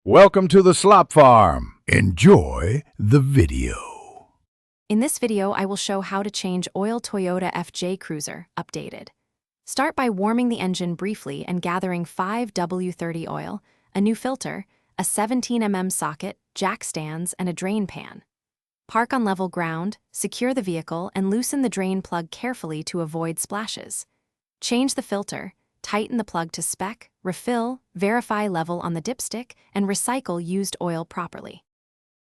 Welcome to the Slop Farm. Enjoy the video. In this video, I will show how to change oil Toyota FJ Cruiser, updated. Start by warming the engine briefly and gathering 5W30 oil, a new filter, a 17mm socket, jack stands, and a drain pan. Park on level ground, secure the vehicle, and loosen the drain plug carefully to avoid splashes. Change the filter, tighten the plug to spec, refill, verify level on the dipstick, and recycle used oil properly.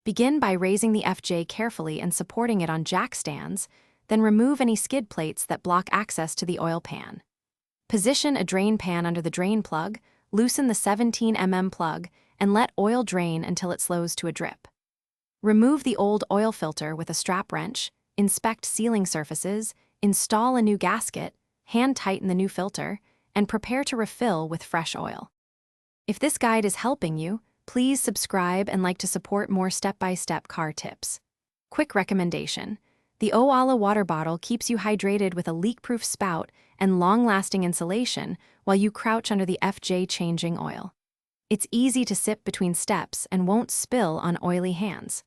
Begin by raising the FJ carefully and supporting it on jack stands, then remove any skid plates that block access to the oil pan. Position a drain pan under the drain plug, loosen the 17mm plug, and let oil drain until it slows to a drip. Remove the old oil filter with a strap wrench, inspect sealing surfaces, install a new gasket, hand tighten the new filter, and prepare to refill with fresh oil. If this guide is helping you, please subscribe and like to support more step-by-step car tips. Quick recommendation: the Owala water bottle keeps you hydrated with a leak-proof spout and long-lasting insulation while you crouch under the FJ changing oil. It's easy to sip between steps and won't spill on oily hands.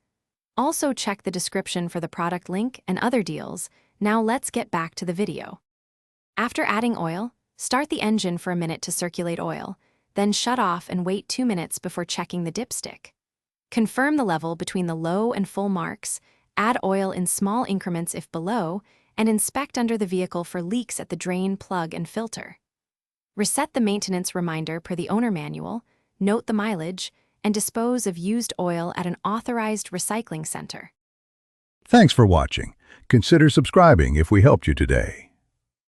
Also check the description for the product link and other deals. Now let's get back to the video. After adding oil, start the engine for a minute to circulate oil, then shut off and wait 2 minutes before checking the dipstick. Confirm the level between the low and full marks, add oil in small increments if below, and inspect under the vehicle for leaks at the drain plug and filter. Reset the maintenance reminder per the owner manual, note the mileage, and dispose of used oil at an authorized recycling center. Thanks for watching. Consider subscribing if we helped you today.